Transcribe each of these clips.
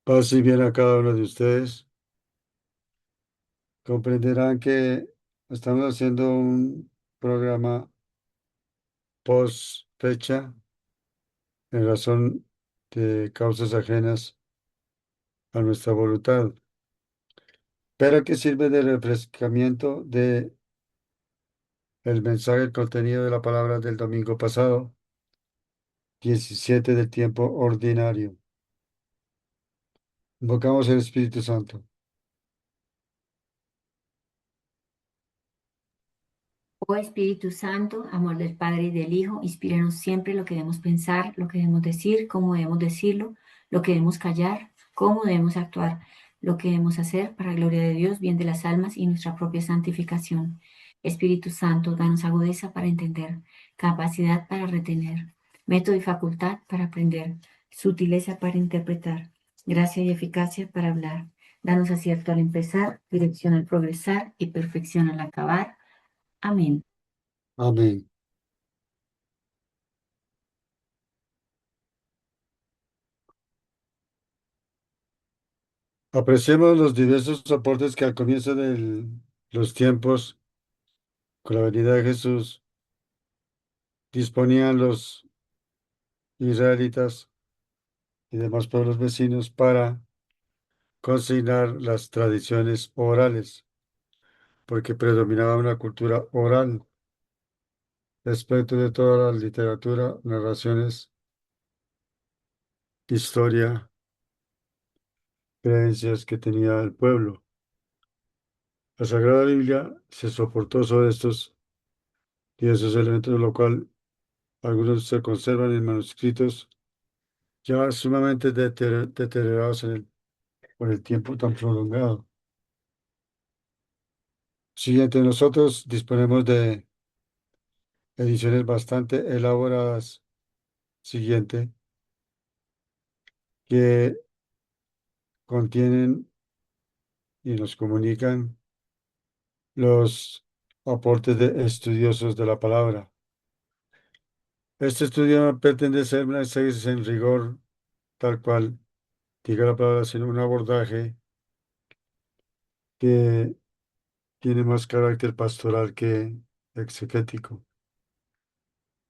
Paz y bien a cada uno de ustedes. Comprenderán que estamos haciendo un programa post fecha en razón de causas ajenas a nuestra voluntad, pero que sirve de refrescamiento de el mensaje, el contenido de la palabra del domingo pasado, 17 del tiempo ordinario. Invocamos el Espíritu Santo. Oh Espíritu Santo, amor del Padre y del Hijo, inspíranos siempre lo que debemos pensar, lo que debemos decir, cómo debemos decirlo, lo que debemos callar, cómo debemos actuar, lo que debemos hacer para gloria de Dios, bien de las almas y nuestra propia santificación. Espíritu Santo, danos agudeza para entender, capacidad para retener, método y facultad para aprender, sutileza para interpretar, gracia y eficacia para hablar. Danos acierto al empezar, dirección al progresar y perfección al acabar. Amén. Amén. Apreciemos los diversos aportes que al comienzo de los tiempos, con la venida de Jesús, disponían los israelitas y demás pueblos vecinos para consignar las tradiciones orales, porque predominaba una cultura oral respecto de toda la literatura, narraciones, historia, creencias que tenía el pueblo. La Sagrada Biblia se soportó sobre estos diversos elementos, lo cual algunos se conservan en manuscritos ya sumamente deteriorados por el tiempo tan prolongado. Siguiente, nosotros disponemos de ediciones bastante elaboradas. Siguiente, que contienen y nos comunican los aportes de estudiosos de la palabra. Este estudio no pretende ser una exégesis en rigor, tal cual diga la palabra, sino un abordaje que tiene más carácter pastoral que exegético,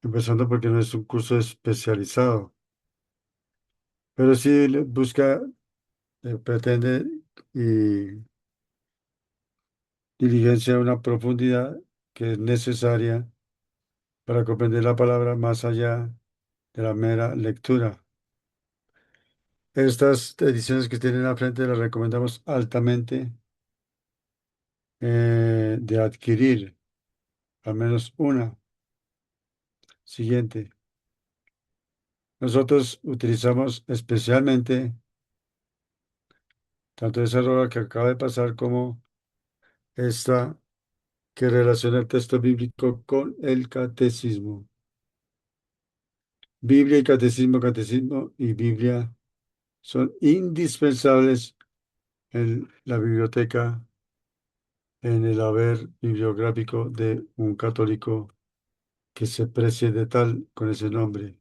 empezando porque no es un curso especializado, pero sí busca, pretende y diligencia una profundidad que es necesaria para comprender la palabra más allá de la mera lectura. Estas ediciones que tienen al frente las recomendamos altamente de adquirir, al menos una. Siguiente. Nosotros utilizamos especialmente tanto esa rola que acaba de pasar como esta que relaciona el texto bíblico con el catecismo. Biblia y catecismo, catecismo y Biblia son indispensables en la biblioteca, en el haber bibliográfico de un católico que se precie de tal con ese nombre,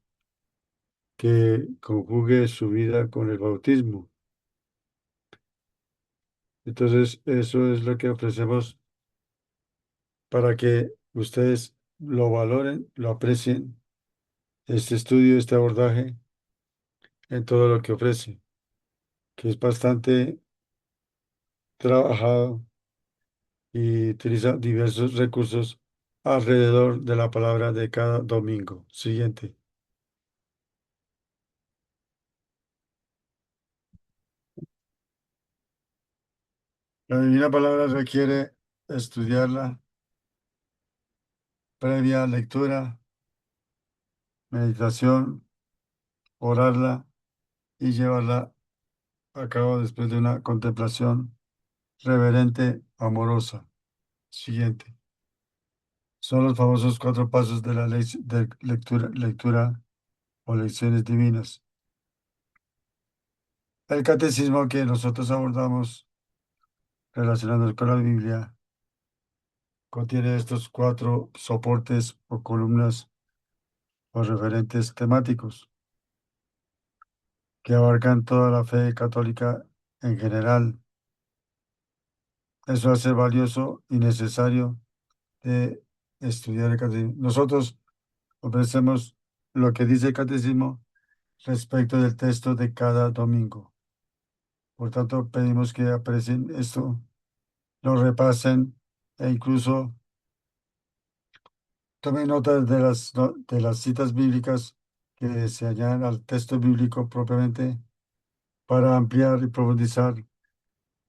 que conjugue su vida con el bautismo. Entonces, eso es lo que ofrecemos para que ustedes lo valoren, lo aprecien, este estudio, este abordaje en todo lo que ofrece, que es bastante trabajado y utiliza diversos recursos alrededor de la palabra de cada domingo. Siguiente. La divina palabra requiere estudiarla previa lectura, meditación, orarla y llevarla a cabo después de una contemplación reverente, amorosa. Siguiente. Son los famosos cuatro pasos de la ley de lectura o lecciones divinas. El catecismo que nosotros abordamos relacionados con la Biblia contiene estos cuatro soportes o columnas o referentes temáticos. que abarcan toda la fe católica en general. Eso hace valioso y necesario de estudiar el catecismo. Nosotros ofrecemos lo que dice el catecismo respecto del texto de cada domingo. Por tanto, pedimos que aprecien esto, lo repasen e incluso tomen nota de de las citas bíblicas que se añaden al texto bíblico propiamente para ampliar y profundizar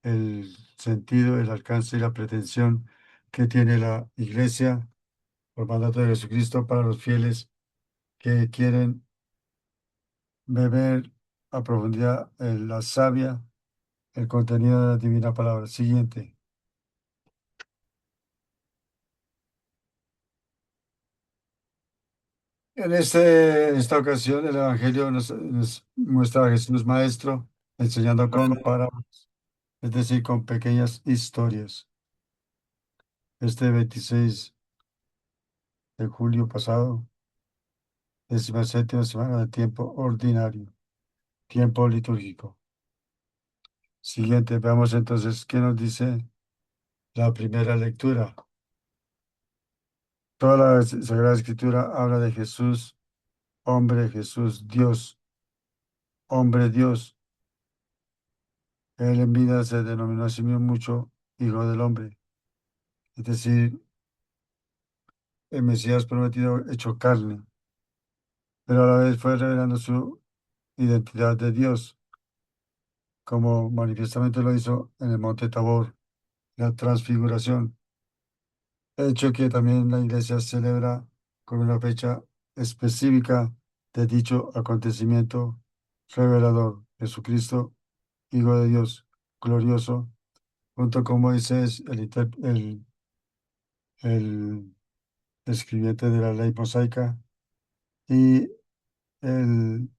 el sentido, el alcance y la pretensión que tiene la Iglesia por mandato de Jesucristo para los fieles que quieren beber a profundidad la savia, el contenido de la divina palabra. Siguiente. En esta ocasión, el Evangelio nos muestra a Jesús Maestro enseñando con parábolas, es decir, con pequeñas historias. Este 26 de julio pasado, 17ª semana de tiempo ordinario, tiempo litúrgico. Siguiente, veamos entonces qué nos dice la primera lectura. Toda la Sagrada Escritura habla de Jesús, hombre, Jesús, Dios, hombre, Dios. Él en vida se denominó a sí mismo mucho Hijo del Hombre, es decir, el Mesías prometido hecho carne, pero a la vez fue revelando su identidad de Dios, como manifiestamente lo hizo en el Monte Tabor, la transfiguración, hecho que también la Iglesia celebra con una fecha específica de dicho acontecimiento revelador, Jesucristo, Hijo de Dios, glorioso, junto con Moisés, el escribiente de la ley mosaica, y el,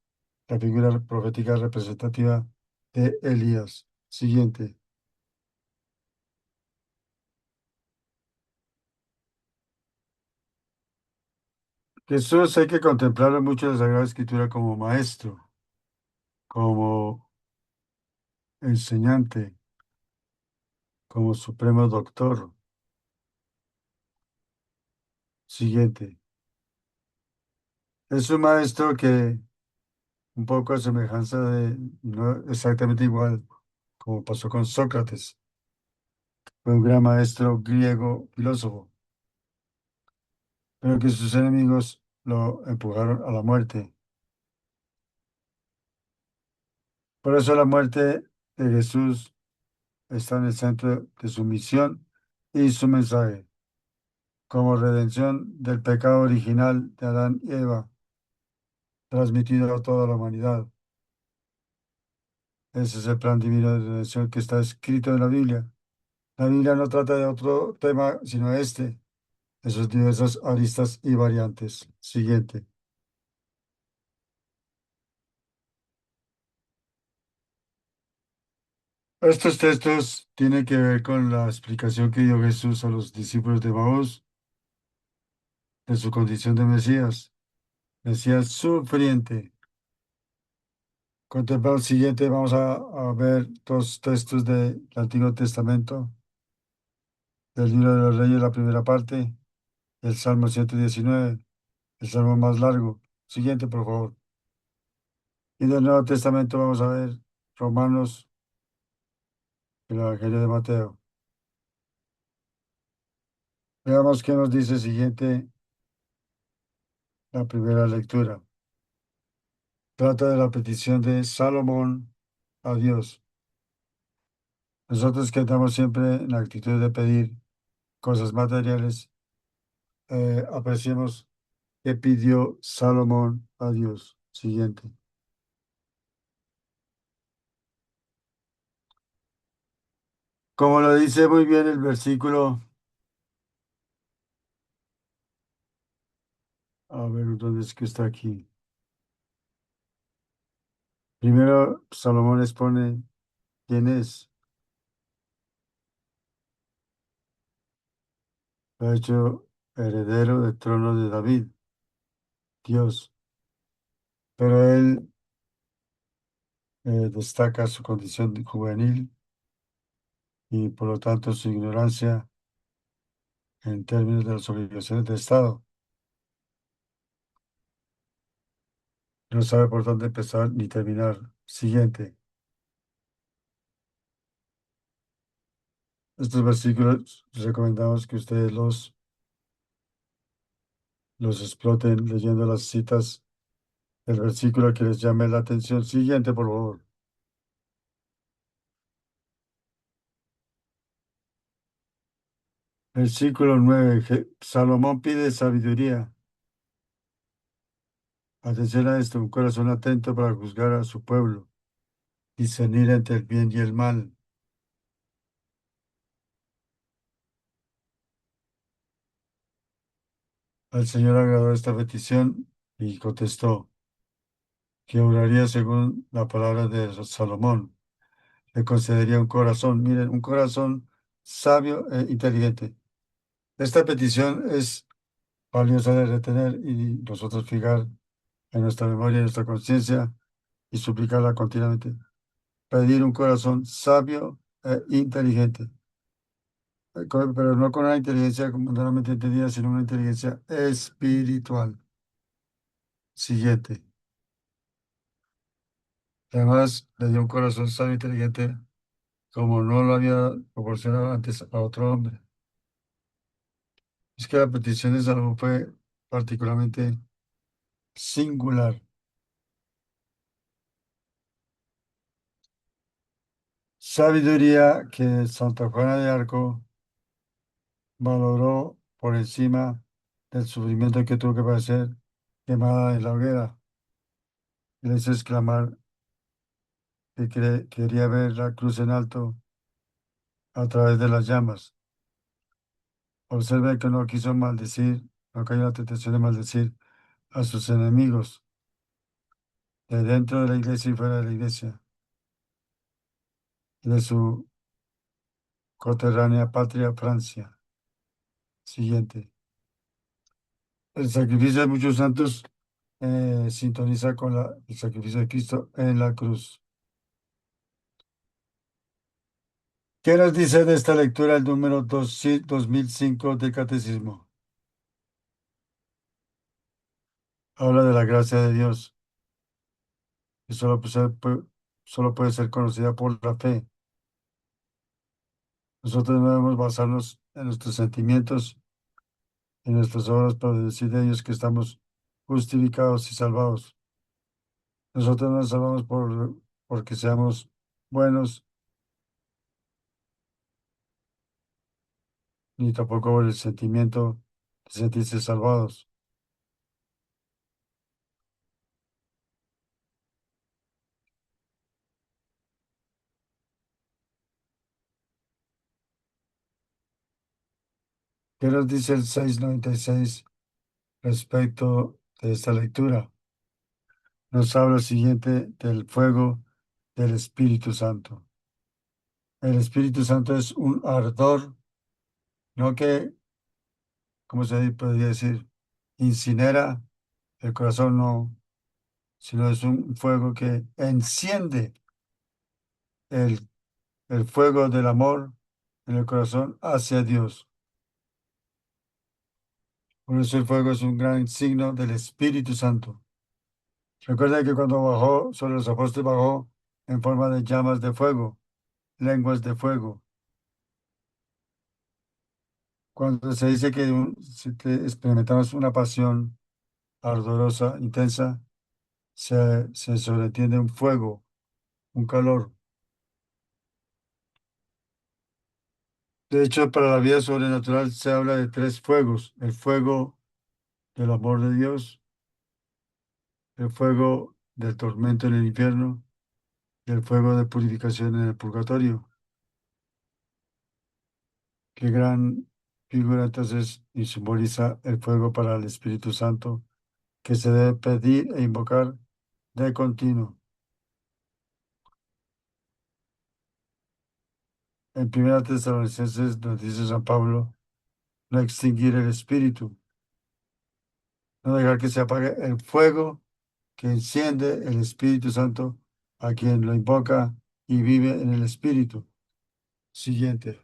la figura profética representativa de Elías. Siguiente. Jesús hay que contemplarlo mucho en la Sagrada Escritura como maestro, como enseñante, como supremo doctor. Siguiente. Es un maestro que, un poco a semejanza de, no exactamente igual, como pasó con Sócrates, fue un gran maestro griego filósofo, pero que sus enemigos lo empujaron a la muerte. Por eso la muerte de Jesús está en el centro de su misión y su mensaje, como redención del pecado original de Adán y Eva, transmitido a toda la humanidad. Ese es el plan divino de redención que está escrito en la Biblia. La Biblia no trata de otro tema, sino este, de sus diversas aristas y variantes. Siguiente. Estos textos tienen que ver con la explicación que dio Jesús a los discípulos de Maús de su condición de Mesías, Mesías sufriente. Contemplado el siguiente, vamos a ver dos textos del Antiguo Testamento, del libro de los Reyes, la primera parte, el Salmo 119, el salmo más largo. Siguiente, por favor. Y del Nuevo Testamento vamos a ver Romanos, el Evangelio de Mateo. Veamos qué nos dice siguiente la primera lectura. Trata de la petición de Salomón a Dios. Nosotros que estamos siempre en la actitud de pedir cosas materiales, apreciemos qué pidió Salomón a Dios. Siguiente. Como lo dice muy bien el versículo, a ver, ¿dónde es que está aquí? Primero, Salomón expone quién es. Lo ha hecho heredero del trono de David, Dios. Pero él destaca su condición juvenil y por lo tanto su ignorancia en términos de las obligaciones de Estado. No sabe por dónde empezar ni terminar. Siguiente. Estos versículos recomendamos que ustedes los exploten leyendo las citas del versículo que les llame la atención. Siguiente, por favor. Versículo 9. Salomón pide sabiduría. Atención a esto, un corazón atento para juzgar a su pueblo, discernir entre el bien y el mal. Al Señor agradó esta petición y contestó que obraría según la palabra de Salomón. Le concedería un corazón, miren, un corazón sabio e inteligente. Esta petición es valiosa de retener y nosotros fijar en nuestra memoria y nuestra conciencia y suplicarla continuamente. Pedir un corazón sabio e inteligente. Pero no con una inteligencia mundanamente entendida, sino una inteligencia espiritual. Siguiente. Además, le dio un corazón sabio e inteligente como no lo había proporcionado antes a otro hombre. Es que la petición de Salomón fue particularmente singular. Sabiduría que Santa Juana de Arco valoró por encima del sufrimiento que tuvo que padecer quemada en la hoguera. Le hizo exclamar que quería ver la cruz en alto a través de las llamas. Observe que no quiso maldecir, no cayó en la tentación de maldecir a sus enemigos de dentro de la iglesia y fuera de la iglesia, de su coterránea patria Francia. Siguiente. El sacrificio de muchos santos sintoniza con el sacrificio de Cristo en la cruz. ¿Qué nos dice de esta lectura el número 2005 del Catecismo? Habla de la gracia de Dios, que solo puede ser conocida por la fe. Nosotros no debemos basarnos en nuestros sentimientos, en nuestras obras, para decir de ellos que estamos justificados y salvados. Nosotros no nos salvamos porque seamos buenos, ni tampoco por el sentimiento de sentirse salvados. ¿Qué nos dice el 696 respecto de esta lectura? Nos habla el siguiente del fuego del Espíritu Santo. El Espíritu Santo es un ardor, no que, como se podría decir, incinera el corazón, no, sino es un fuego que enciende el, el fuego del amor en el corazón hacia Dios. Por eso el fuego es un gran signo del Espíritu Santo. Recuerda que cuando bajó sobre los apóstoles, bajó en forma de llamas de fuego, lenguas de fuego. Cuando se dice que que experimentamos una pasión ardorosa, intensa, se sobreentiende un fuego, un calor. De hecho, para la vida sobrenatural se habla de tres fuegos: el fuego del amor de Dios, el fuego del tormento en el infierno y el fuego de purificación en el purgatorio. Qué gran figura entonces y simboliza el fuego para el Espíritu Santo que se debe pedir e invocar de continuo. En Primera Tesalonicenses nos dice San Pablo, no extinguir el espíritu, no dejar que se apague el fuego que enciende el Espíritu Santo a quien lo invoca y vive en el Espíritu. Siguiente.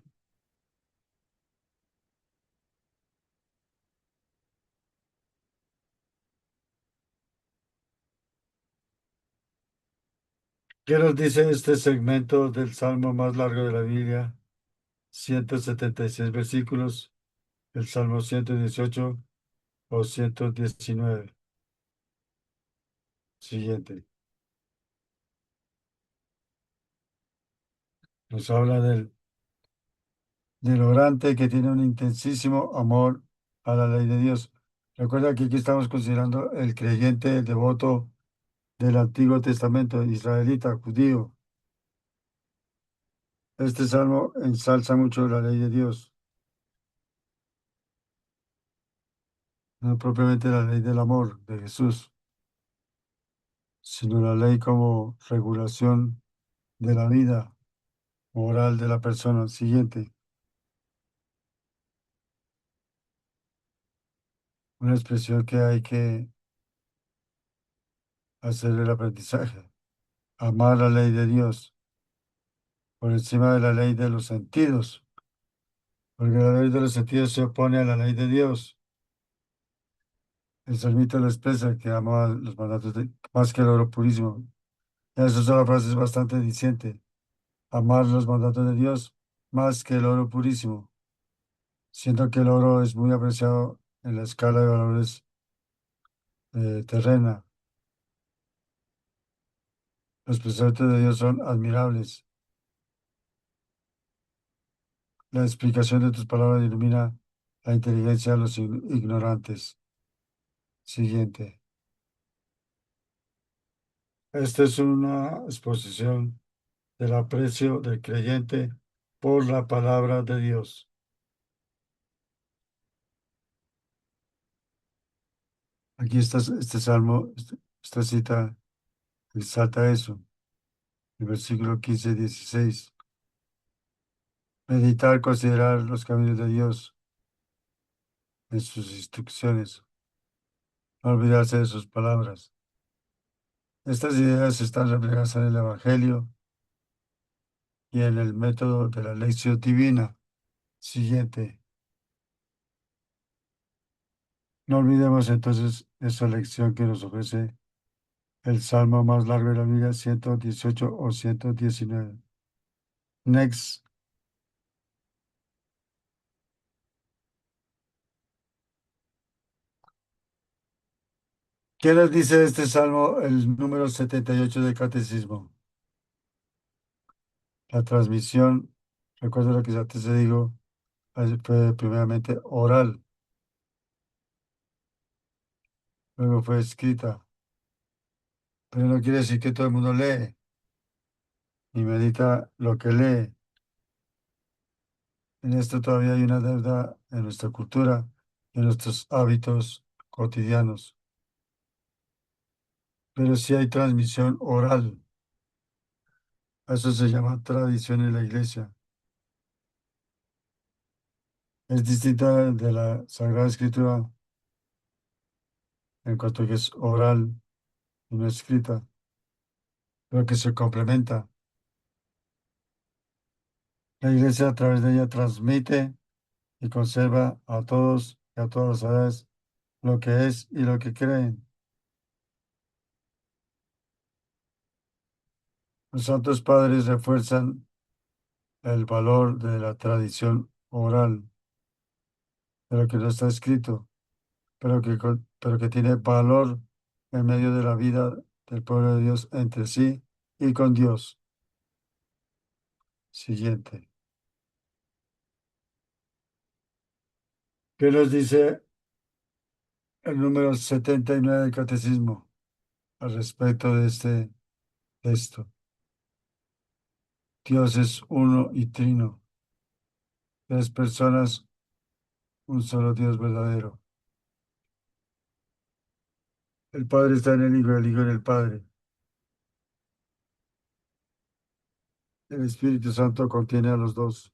¿Qué nos dice este segmento del salmo más largo de la Biblia? 176 versículos, el Salmo 118 o 119. Siguiente. Nos habla del orante que tiene un intensísimo amor a la ley de Dios. Recuerda que aquí estamos considerando el creyente, el devoto del Antiguo Testamento, israelita, judío. Este salmo ensalza mucho la ley de Dios, no propiamente la ley del amor de Jesús, sino la ley como regulación de la vida moral de la persona. Siguiente, una expresión que hay que hacer el aprendizaje. Amar la ley de Dios por encima de la ley de los sentidos, porque la ley de los sentidos se opone a la ley de Dios. El salmista lo expresa que ama los mandatos más que el oro purísimo. Esa sola frase es bastante diciente. Amar los mandatos de Dios más que el oro purísimo, siendo que el oro es muy apreciado en la escala de valores terrena. Los preceptos de Dios son admirables. La explicación de tus palabras ilumina la inteligencia de los ignorantes. Siguiente. Esta es una exposición del aprecio del creyente por la palabra de Dios. Aquí está este salmo, esta cita resalta eso, el versículo 15 y 16. Meditar, considerar los caminos de Dios en sus instrucciones, no olvidarse de sus palabras. Estas ideas están reflejadas en el Evangelio y en el método de la lección divina. Siguiente. No olvidemos entonces esa lección que nos ofrece el salmo más largo de la Biblia, 118 o 119. Next. ¿Qué nos dice este salmo, el número 78 del Catecismo? La transmisión, recuerdo lo que antes te digo, fue primeramente oral, luego fue escrita, pero no quiere decir que todo el mundo lee y medita lo que lee. En esto todavía hay una deuda en nuestra cultura y en nuestros hábitos cotidianos, pero sí hay transmisión oral. Eso se llama tradición en la iglesia. Es distinta de la Sagrada Escritura en cuanto que es oral y no escrita, pero que se complementa. La iglesia a través de ella transmite y conserva a todos y a todas las edades lo que es y lo que creen. Los santos padres refuerzan el valor de la tradición oral, de lo que no está escrito, pero que tiene valor en medio de la vida del pueblo de Dios entre sí y con Dios. Siguiente. ¿Qué nos dice el número 79 del Catecismo al respecto de este texto? Dios es uno y trino, tres personas, un solo Dios verdadero. El Padre está en el Hijo, el Hijo en el Padre. El Espíritu Santo contiene a los dos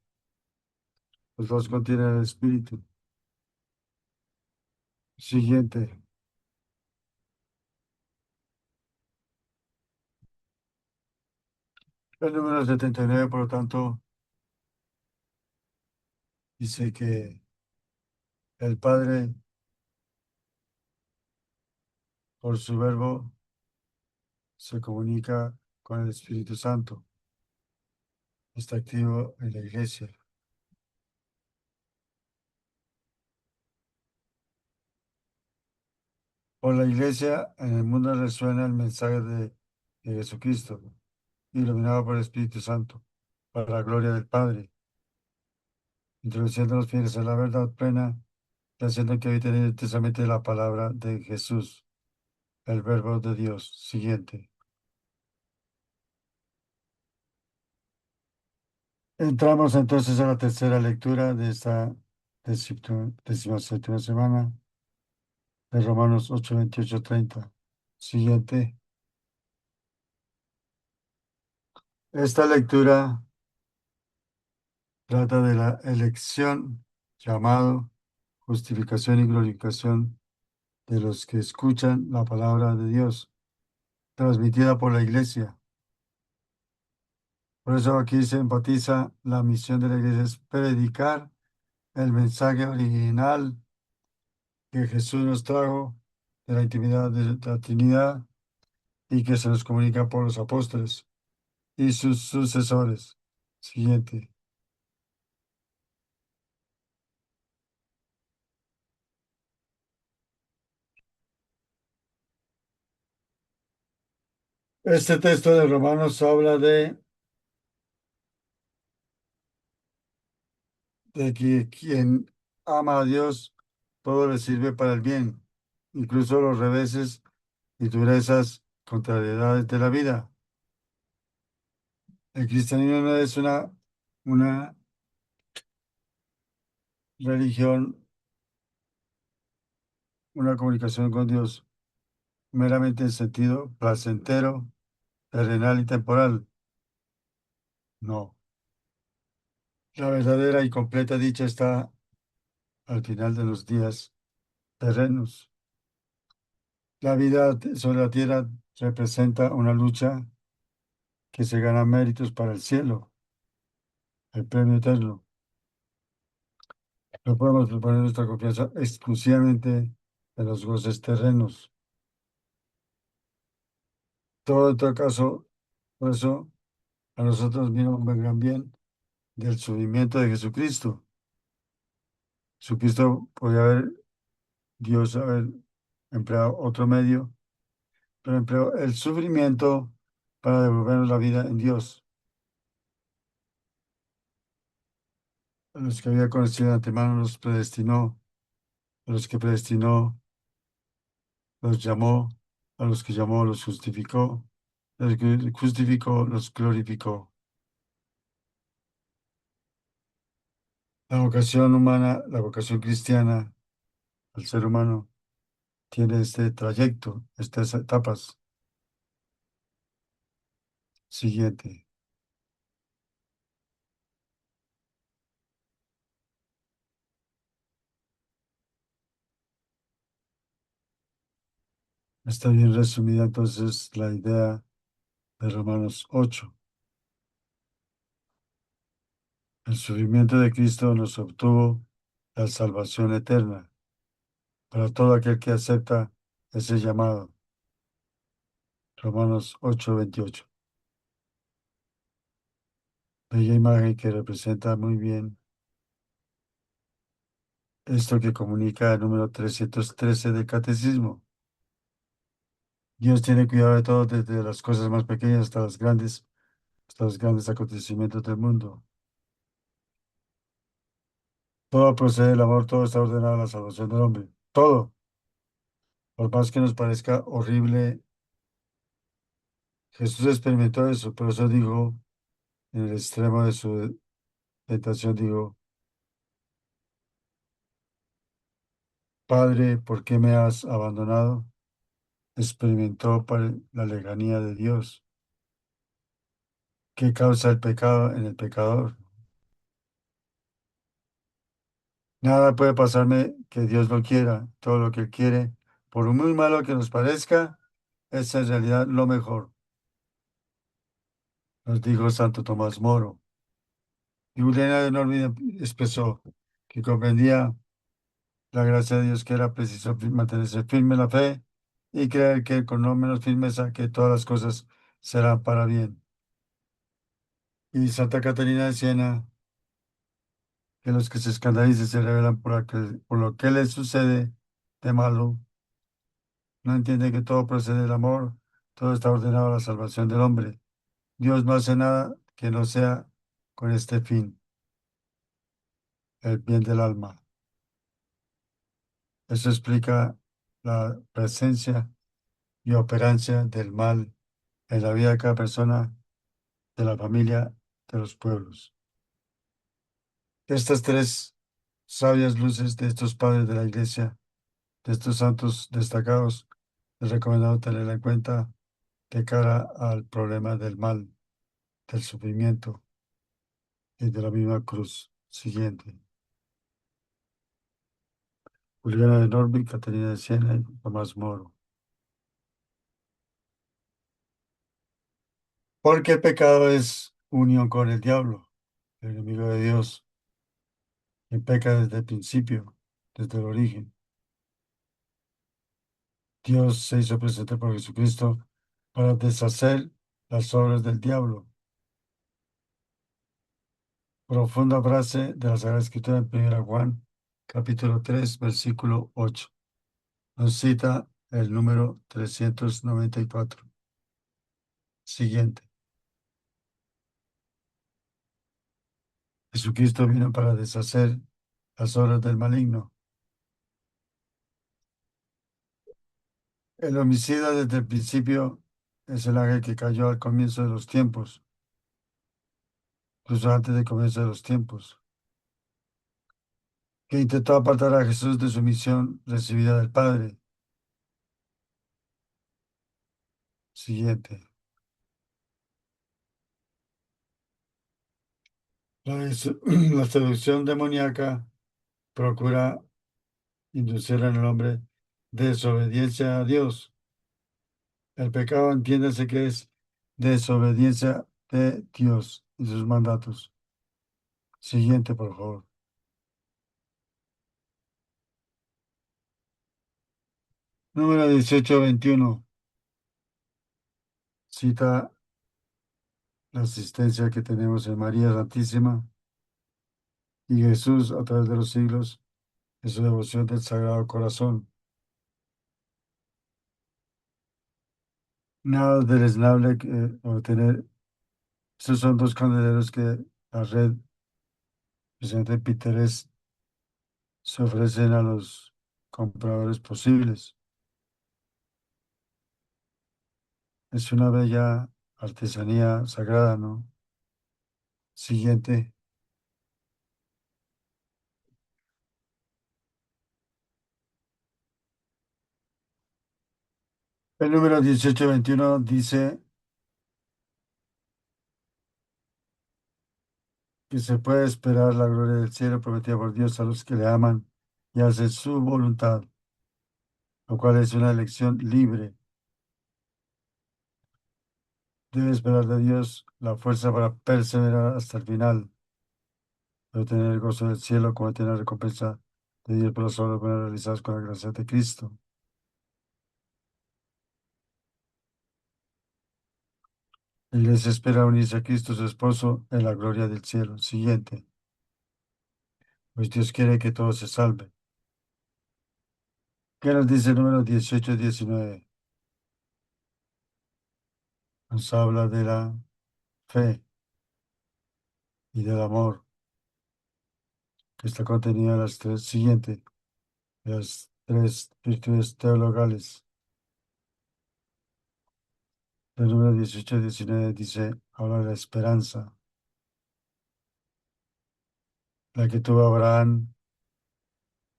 contienen al Espíritu. Siguiente. El número 79, por lo tanto, dice que el Padre, por su verbo, se comunica con el Espíritu Santo. Está activo en la iglesia. Por la iglesia, en el mundo resuena el mensaje de Jesucristo, iluminado por el Espíritu Santo, para la gloria del Padre, introduciendo a los fieles a la verdad plena y haciendo que habiten intensamente la palabra de Jesús, el Verbo de Dios. Siguiente. Entramos entonces a la tercera lectura de esta decimoséptima semana de Romanos 8, 28, 30. Siguiente. Esta lectura trata de la elección, llamado, justificación y glorificación de los que escuchan la palabra de Dios, transmitida por la iglesia. Por eso aquí se enfatiza la misión de la iglesia es predicar el mensaje original que Jesús nos trajo de la intimidad de la Trinidad y que se nos comunica por los apóstoles y sus sucesores. Siguiente. Este texto de Romanos habla de que quien ama a Dios, todo le sirve para el bien, incluso los reveses y durezas, contrariedades de la vida. El cristianismo no es una religión, una comunicación con Dios meramente en sentido placentero, terrenal y temporal. No. La verdadera y completa dicha está al final de los días terrenos. La vida sobre la tierra representa una lucha que se gana méritos para el cielo, el premio eterno. No podemos poner nuestra confianza exclusivamente en los goces terrenos. Todo caso, por eso a nosotros vino un gran bien del sufrimiento de Jesucristo. Jesucristo podía haber, Dios haber empleado otro medio, pero empleó el sufrimiento para devolvernos la vida en Dios. A los que había conocido de antemano los predestinó, a los que predestinó los llamó, a los que llamó los justificó, a los que justificó los glorificó. La vocación humana, la vocación cristiana, el ser humano, tiene este trayecto, estas etapas. Siguiente. Está bien resumida entonces la idea de Romanos 8. El sufrimiento de Cristo nos obtuvo la salvación eterna para todo aquel que acepta ese llamado. Romanos 8, 28. Bella imagen que representa muy bien esto que comunica el número 313 del Catecismo. Dios tiene cuidado de todo, desde las cosas más pequeñas hasta los grandes acontecimientos del mundo. Todo procede del amor, todo está ordenado a la salvación del hombre. Todo, por más que nos parezca horrible, Jesús experimentó eso, por eso dijo, en el extremo de su tentación, dijo, Padre, ¿por qué me has abandonado? Experimentó para la lejanía de Dios. ¿Qué causa el pecado en el pecador? Nada puede pasarme que Dios no quiera. Todo lo que Él quiere, por muy malo que nos parezca, es en realidad lo mejor. nos dijo Santo Tomás Moro. Y Juliana de Norwid expresó que comprendía la gracia de Dios que era preciso mantenerse firme en la fe y creer que con no menos firmeza que todas las cosas serán para bien. Y Santa Catarina de Siena, que los que se escandalizan se rebelan por lo que les sucede de malo, no entienden que todo procede del amor, todo está ordenado a la salvación del hombre. Dios no hace nada que no sea con este fin, el bien del alma. Eso explica la presencia y operancia del mal en la vida de cada persona, de la familia, de los pueblos. Estas tres sabias luces de estos padres de la iglesia, de estos santos destacados, es recomendado tenerla en cuenta de cara al problema del mal, del sufrimiento y de la misma cruz. Siguiente. Juliana de Norby, Caterina de Siena y Tomás Moro. Porque el pecado es unión con el diablo, el enemigo de Dios, que peca desde el principio, desde el origen. Dios se hizo presente por Jesucristo para deshacer las obras del diablo. Profunda frase de la Sagrada Escritura en 1 Juan, capítulo 3 versículo 8. Nos cita el número 394. Siguiente. Jesucristo vino para deshacer las obras del maligno. El homicida desde el principio es el ángel que cayó al comienzo de los tiempos, incluso antes del comienzo de los tiempos, que intentó apartar a Jesús de su misión recibida del Padre. Siguiente. La seducción demoníaca procura inducir en el hombre desobediencia a Dios. El pecado, entiéndase que es desobediencia de Dios y sus mandatos. Siguiente, por favor. Número 1821. Cita la asistencia que tenemos en María Santísima y Jesús a través de los siglos en su devoción del Sagrado Corazón. Nada deleznable que obtener. Estos son dos candeleros que la red Vicente Píteres se ofrecen a los compradores posibles. Es una bella artesanía sagrada, ¿no? Siguiente. El número 1821 dice que se puede esperar la gloria del cielo prometida por Dios a los que le aman y hacen su voluntad, lo cual es una elección libre. Debe esperar de Dios la fuerza para perseverar hasta el final, de tener el gozo del cielo como tener la recompensa de Dios por las obras buenas realizadas con la gracia de Cristo. La iglesia espera unirse a Cristo, su esposo, en la gloria del cielo. Siguiente. Pues Dios quiere que todo se salve. ¿Qué nos dice el número 1819? Nos habla de la fe y del amor que está contenida en las tres siguientes, las tres virtudes teologales. El número 1819 dice, habla de la esperanza, la que tuvo Abraham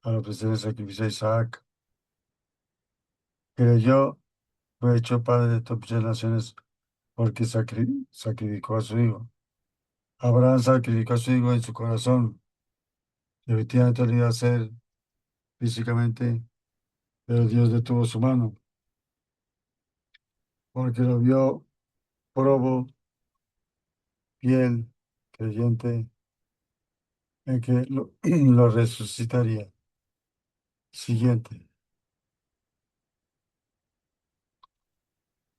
al ofrecer el sacrificio a Isaac. Creyó, fue hecho padre de todas las naciones porque sacrificó a su hijo. Abraham sacrificó a su hijo en su corazón. Y efectivamente lo iba a hacer físicamente, pero Dios detuvo su mano porque lo vio probo fiel creyente en que lo resucitaría. Siguiente.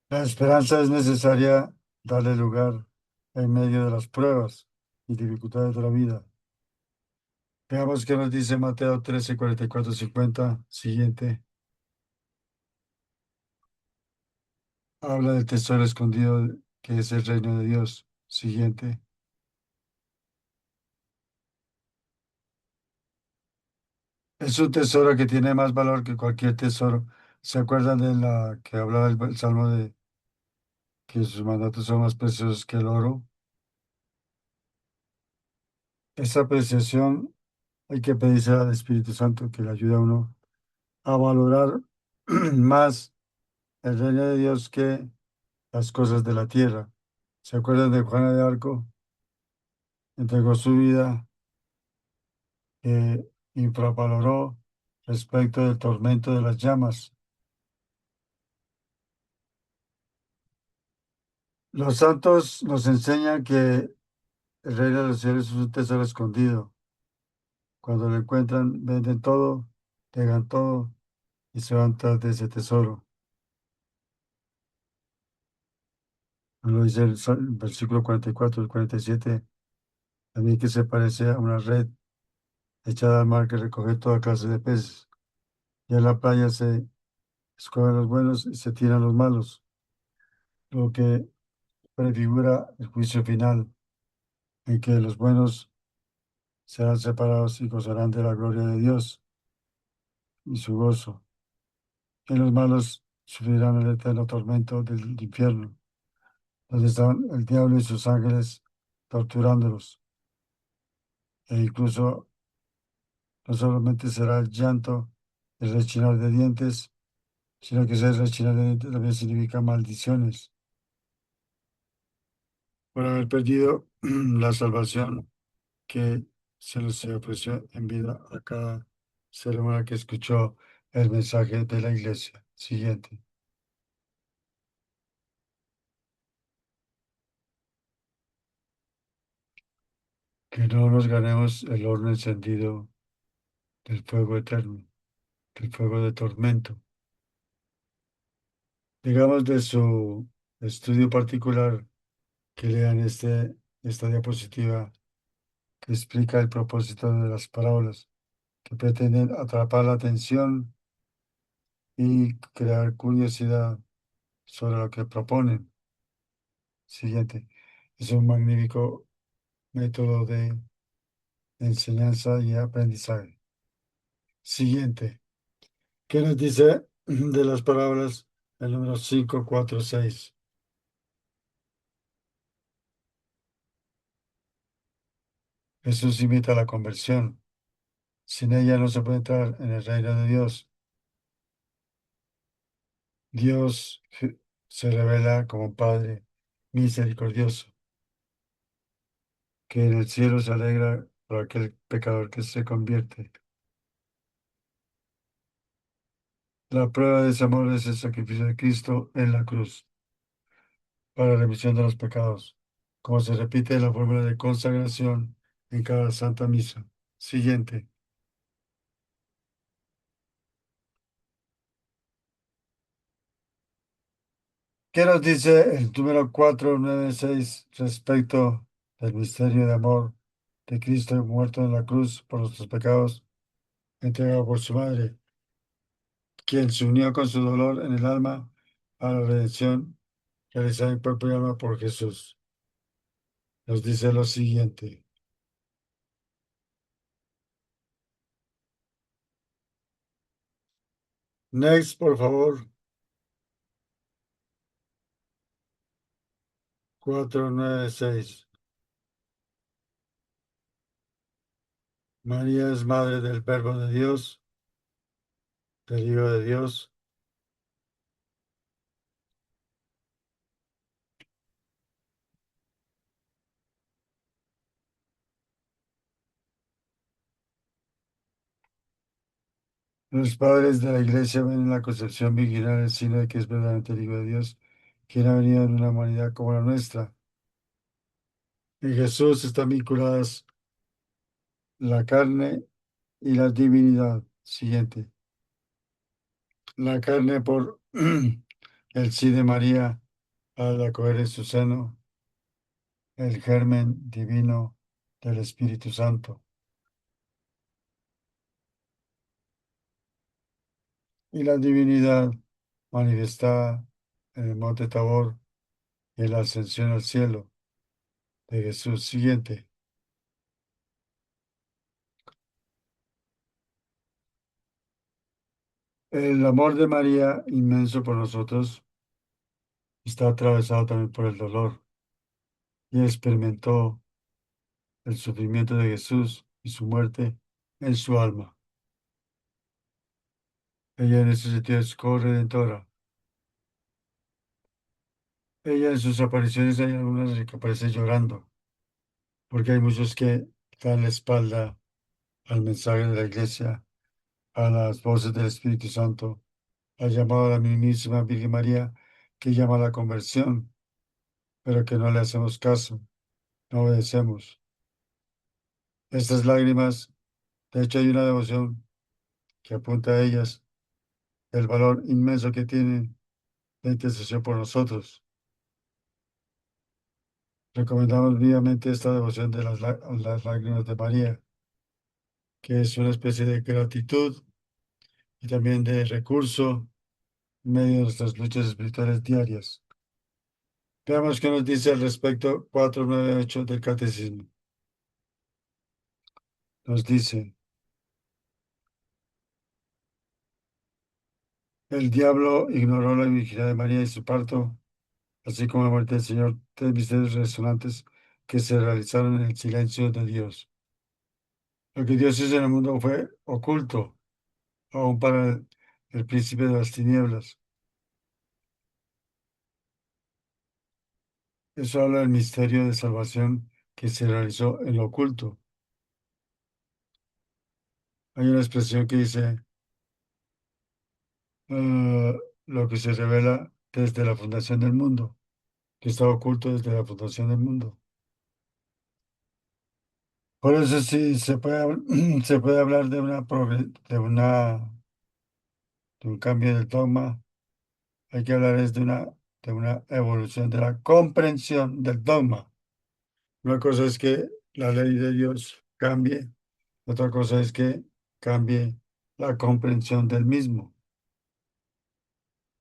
La esperanza es necesaria darle lugar en medio de las pruebas y dificultades de la vida. Veamos qué nos dice Mateo 13, 44, 50. Siguiente. Habla del tesoro escondido que es el reino de Dios. Siguiente. Es un tesoro que tiene más valor que cualquier tesoro. ¿Se acuerdan de la que hablaba el Salmo de que sus mandatos son más preciosos que el oro? Esa apreciación hay que pedirse al Espíritu Santo que le ayude a uno a valorar más el reino de Dios que las cosas de la tierra. ¿Se acuerdan de Juana de Arco? Entregó su vida, infravaloró respecto del tormento de las llamas. Los santos nos enseñan que el reino de los cielos es un tesoro escondido. Cuando lo encuentran, venden todo, dejan todo y se van tras de ese tesoro. Lo dice el versículo 44 y 47, a mí que se parece a una red echada al mar que recoge toda clase de peces. Y en la playa se escogen los buenos y se tiran los malos, lo que prefigura el juicio final, en que los buenos serán separados y gozarán de la gloria de Dios y su gozo, y los malos sufrirán el eterno tormento del infierno, donde están el diablo y sus ángeles torturándolos, e incluso no solamente será el llanto, el rechinar de dientes, sino que ese rechinar de dientes también significa maldiciones por haber perdido la salvación que se les ofreció en vida a cada ser humano que escuchó el mensaje de la iglesia. Siguiente. Que no nos ganemos el horno encendido del fuego eterno, del fuego de tormento. Digamos de su estudio particular que lean esta diapositiva que explica el propósito de las parábolas, que pretenden atrapar la atención y crear curiosidad sobre lo que proponen. Siguiente. Es un magnífico método de enseñanza y aprendizaje. Siguiente. ¿Qué nos dice de las parábolas el número 5, 4, 6? Jesús invita a la conversión. Sin ella no se puede entrar en el reino de Dios. Dios se revela como Padre misericordioso, que en el cielo se alegra por aquel pecador que se convierte. La prueba de ese amor es el sacrificio de Cristo en la cruz para la remisión de los pecados, como se repite en la fórmula de consagración en cada Santa Misa. Siguiente. ¿Qué nos dice el número 496 respecto del misterio de amor de Cristo muerto en la cruz por nuestros pecados, entregado por su madre, quien se unió con su dolor en el alma a la redención realizada en cuerpo y alma por Jesús? Nos dice lo siguiente. Next, por favor. 496. María es madre del Verbo de Dios, del Hijo de Dios. Los padres de la iglesia ven en la concepción virginal el signo de que es verdaderamente el Hijo de Dios, quien ha venido en una humanidad como la nuestra. En Jesús están vinculadas la carne y la divinidad. Siguiente. La carne por el sí de María al acoger en su seno el germen divino del Espíritu Santo. Y la divinidad manifestada en el monte Tabor y en la ascensión al cielo de Jesús. Siguiente. El amor de María, inmenso por nosotros, está atravesado también por el dolor y experimentó el sufrimiento de Jesús y su muerte en su alma. Ella en ese sentido es corredentora. Ella en sus apariciones hay algunas que aparece llorando, porque hay muchos que dan la espalda al mensaje de la iglesia, a las voces del Espíritu Santo, al llamado a la mismísima Virgen María, que llama a la conversión, pero que no le hacemos caso, no obedecemos. Estas lágrimas, de hecho hay una devoción que apunta a ellas, el valor inmenso que tienen la intercesión por nosotros. Recomendamos vivamente esta devoción de las lágrimas de María, que es una especie de gratitud y también de recurso en medio de nuestras luchas espirituales diarias. Veamos qué nos dice al respecto 498 del Catecismo. Nos dice, el diablo ignoró la virginidad de María y su parto, así como la muerte del Señor, tres misterios resonantes que se realizaron en el silencio de Dios. Lo que Dios hizo en el mundo fue oculto, aún para el príncipe de las tinieblas. Eso habla del misterio de salvación que se realizó en lo oculto. Hay una expresión que dice, "Ah, lo que se revela desde la fundación del mundo, que está oculto desde la fundación del mundo". Por eso sí se puede, se puede hablar de de un cambio del dogma, hay que hablar es de una evolución de la comprensión del dogma. Una cosa es que la ley de Dios cambie, otra cosa es que cambie la comprensión del mismo.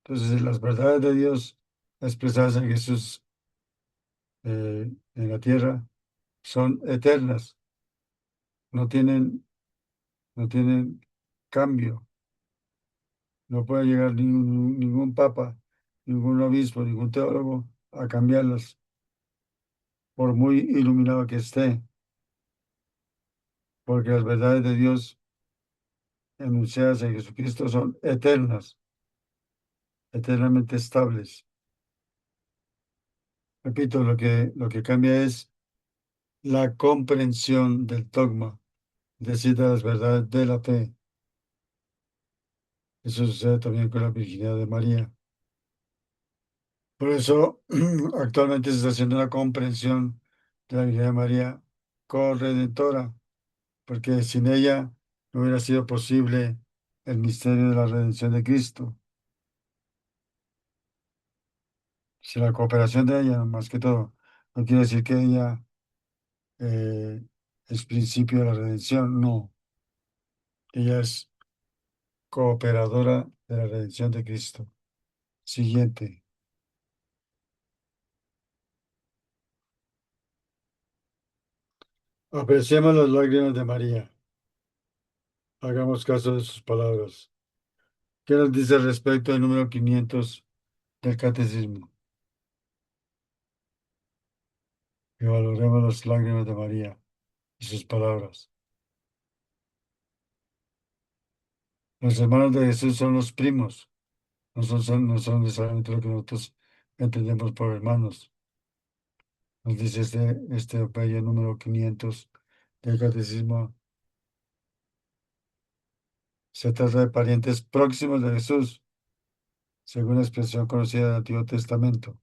Entonces, las verdades de Dios expresadas en Jesús en la tierra son eternas, no tienen, no tienen cambio. No puede llegar ningún papa, ningún obispo, ningún teólogo a cambiarlas, por muy iluminado que esté, porque las verdades de Dios enunciadas en Jesucristo son eternas, eternamente estables. Repito, lo que cambia es la comprensión del dogma, es decir, de las verdades de la fe. Eso sucede también con la virginidad de María. Por eso, actualmente se está haciendo una comprensión de la virginidad de María corredentora, porque sin ella no hubiera sido posible el misterio de la redención de Cristo. Sin la cooperación de ella, más que todo, no quiere decir que ella eh, es principio de la redención, no. Ella es cooperadora de la redención de Cristo. Siguiente. Apreciemos las lágrimas de María. Hagamos caso de sus palabras. ¿Qué nos dice al respecto del número 500 del Catecismo? Que valoremos las lágrimas de María y sus palabras. Los hermanos de Jesús son los primos, no son necesariamente lo que nosotros entendemos por hermanos. Nos dice este bello número 500 del Catecismo. Se trata de parientes próximos de Jesús, según la expresión conocida del Antiguo Testamento.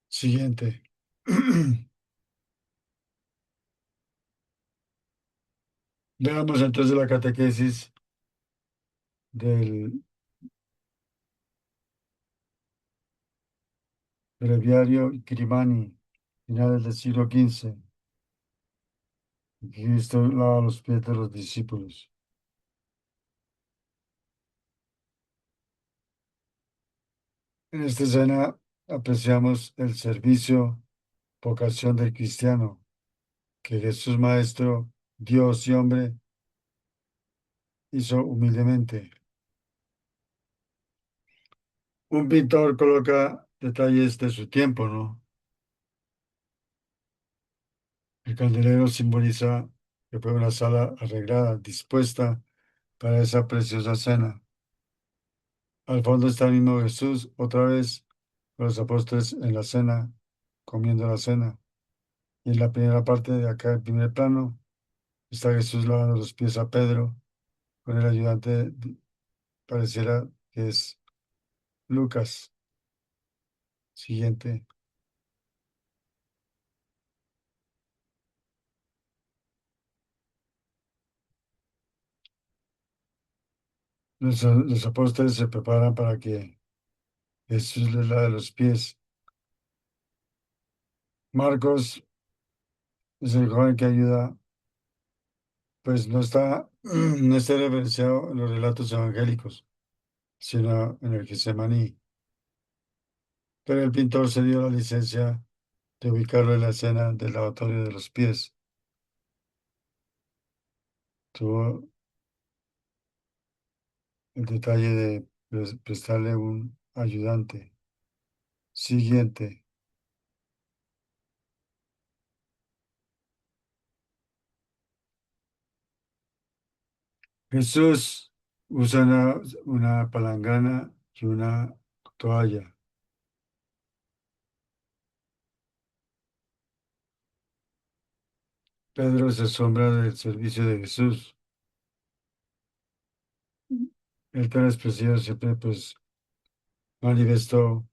Siguiente. Veamos entonces la catequesis del breviario Grimani, finales del siglo XV. Cristo lava los pies de los discípulos. En esta escena apreciamos el servicio, vocación del cristiano, que Jesús Maestro, Dios y hombre, hizo humildemente. Un pintor coloca detalles de su tiempo, ¿no? El candelero simboliza que fue una sala arreglada, dispuesta para esa preciosa cena. Al fondo está el mismo Jesús, otra vez, con los apóstoles en la cena, comiendo la cena. Y en la primera parte de acá, el primer plano, está Jesús lavando los pies a Pedro, con el ayudante, pareciera que es Lucas. Siguiente. Los apóstoles se preparan para que Jesús les lave los pies. Marcos es el joven que ayuda, pues no está referenciado en los relatos evangélicos, sino en el Getsemaní. Pero el pintor se dio la licencia de ubicarlo en la escena del lavatorio de los pies. Tuvo el detalle de prestarle un ayudante. Siguiente. Jesús usa una palangana y una toalla. Pedro se asombra del servicio de Jesús. El tan expresivo siempre pues manifestó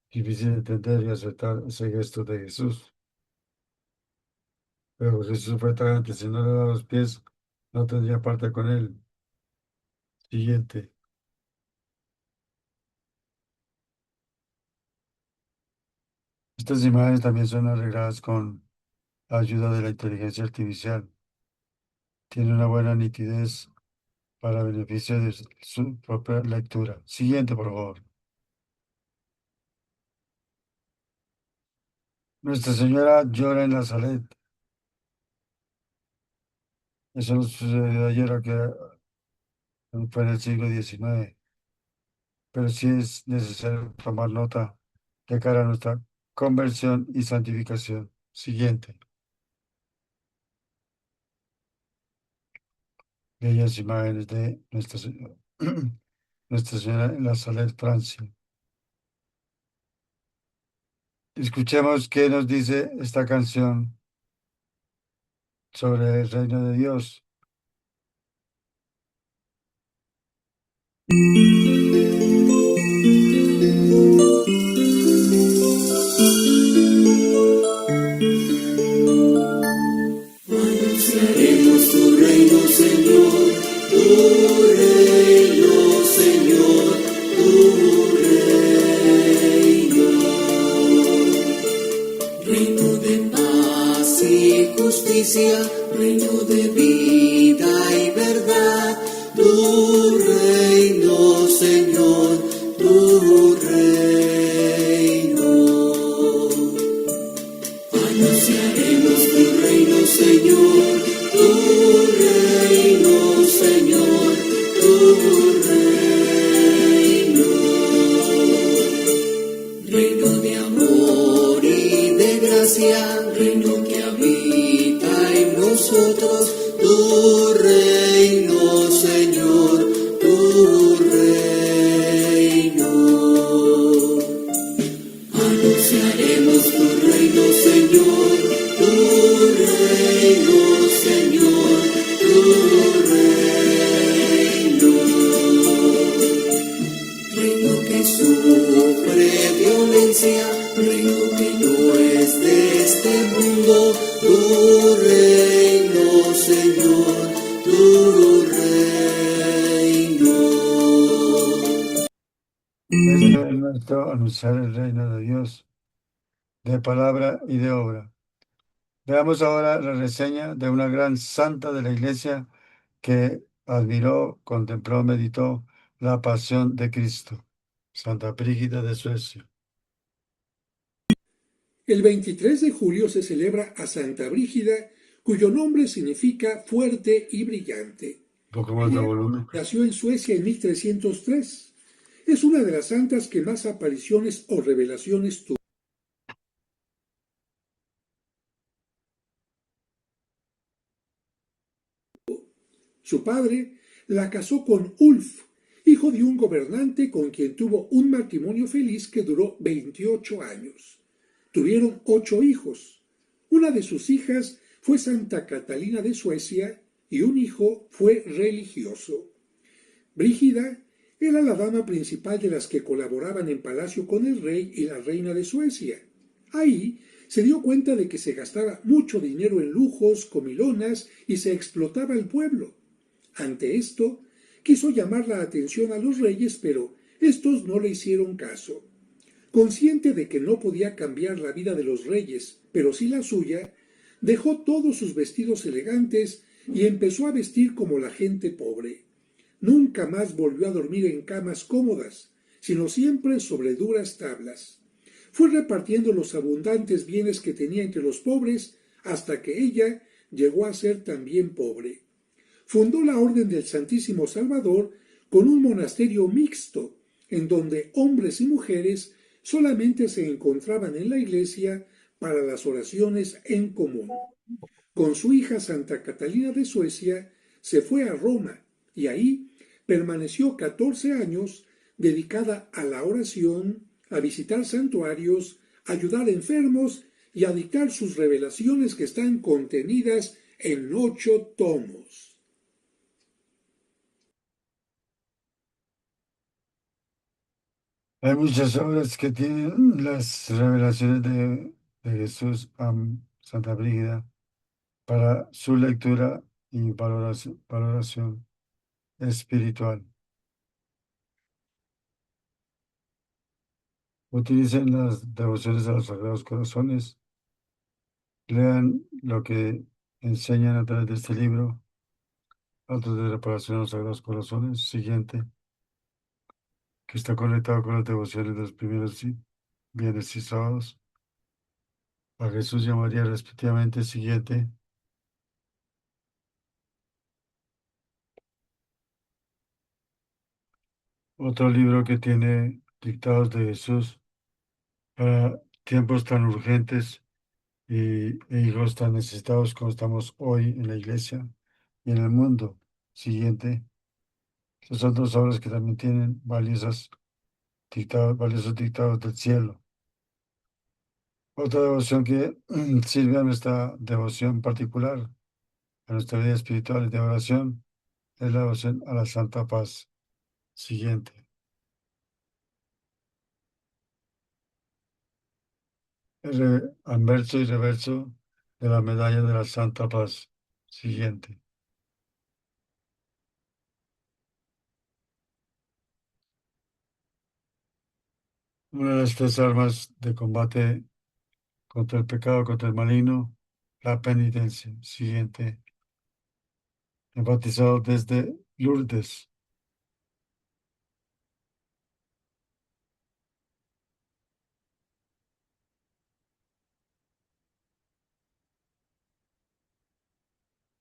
difícil de entender y aceptar ese gesto de Jesús. Pero Jesús fue tajante, si no le da los pies, no tendría parte con él. Siguiente. Estas imágenes también son arregladas con la ayuda de la inteligencia artificial. Tiene una buena nitidez para beneficio de su propia lectura. Siguiente, por favor. Nuestra Señora llora en la Salet. Eso no sucedió ayer, que fue en el siglo XIX. Pero sí es necesario tomar nota de cara a nuestra conversión y santificación. Siguiente. Bellas imágenes de Nuestra Señora, Nuestra Señora en la Salet, Francia. Escuchemos qué nos dice esta canción sobre el reino de Dios. Anunciaremos tu reino, Señor, tu reino, Señor, tu reino. Reino de paz y justicia, reino de vida y verdad, tu reino, Señor, tu reino. Anunciaremos tu reino, Señor, tu reino, Señor, tu reino. Reino de amor y de gracia, reino que habita en nosotros, tu reino, Señor, tu reino. Anunciaremos tu reino, Señor, tu reino, Señor, tu reino. Reino que sufre violencia, reino que no es de este mundo, tu reino, Señor, tu reino. Es deber nuestro anunciar el reino de Dios, de palabra y de obra. Veamos ahora la reseña de una gran santa de la Iglesia que admiró, contempló, meditó la pasión de Cristo, Santa Brígida de Suecia. El 23 de julio se celebra a Santa Brígida, cuyo nombre significa fuerte y brillante. Un poco más de Ella volumen. nació en Suecia en 1303. Es una de las santas que más apariciones o revelaciones tuvo. Su padre la casó con Ulf, hijo de un gobernante con quien tuvo un matrimonio feliz que duró 28 años. Tuvieron 8 hijos. Una de sus hijas fue Santa Catalina de Suecia y un hijo fue religioso. Brígida era la dama principal de las que colaboraban en palacio con el rey y la reina de Suecia. Ahí se dio cuenta de que se gastaba mucho dinero en lujos, comilonas y se explotaba el pueblo. Ante esto, quiso llamar la atención a los reyes, pero estos no le hicieron caso. Consciente de que no podía cambiar la vida de los reyes, pero sí la suya, dejó todos sus vestidos elegantes y empezó a vestir como la gente pobre. Nunca más volvió a dormir en camas cómodas, sino siempre sobre duras tablas. Fue repartiendo los abundantes bienes que tenía entre los pobres hasta que ella llegó a ser también pobre. Fundó la Orden del Santísimo Salvador con un monasterio mixto, en donde hombres y mujeres solamente se encontraban en la iglesia para las oraciones en común. Con su hija Santa Catalina de Suecia se fue a Roma y ahí permaneció 14 años dedicada a la oración, a visitar santuarios, a ayudar enfermos y a dictar sus revelaciones que están contenidas en 8 tomos. Hay muchas obras que tienen las revelaciones de Jesús a Santa Brígida para su lectura y valoración espiritual. Utilicen las devociones a los Sagrados Corazones. Lean lo que enseñan a través de este libro. Autos de reparación a los Sagrados Corazones. Siguiente, que está conectado con las devociones de los primeros viernes y sábados. A Jesús y a María respectivamente. Siguiente. Otro libro que tiene dictados de Jesús para tiempos tan urgentes e hijos tan necesitados como estamos hoy en la iglesia y en el mundo. Siguiente. Estas son dos obras que también tienen valiosos dictados del cielo. Otra devoción que sirve a nuestra devoción particular, a nuestra vida espiritual y de oración, es la devoción a la Santa Paz. Siguiente. Anverso y reverso de la medalla de la Santa Paz. Siguiente. Una de las tres armas de combate contra el pecado, contra el maligno, la penitencia. Siguiente. Enfatizado desde Lourdes.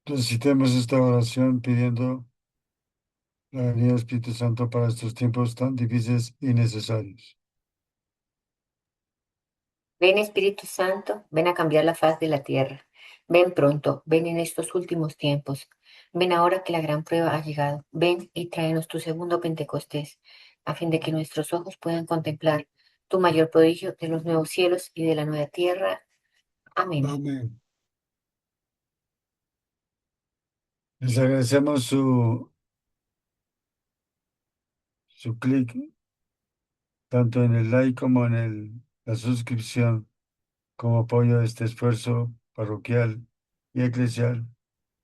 Recitemos esta oración pidiendo la venida del Espíritu Santo para estos tiempos tan difíciles y necesarios. Ven Espíritu Santo, ven a cambiar la faz de la tierra. Ven pronto, ven en estos últimos tiempos. Ven ahora que la gran prueba ha llegado. Ven y tráenos tu segundo Pentecostés, a fin de que nuestros ojos puedan contemplar tu mayor prodigio de los nuevos cielos y de la nueva tierra. Amén. Amén. Les agradecemos su clic, tanto en el like como en el la suscripción como apoyo a este esfuerzo parroquial y eclesial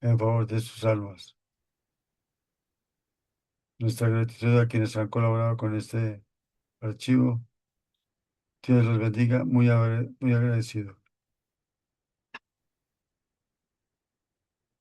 en favor de sus almas. Nuestra gratitud a quienes han colaborado con este archivo. Dios los bendiga, muy agradecido.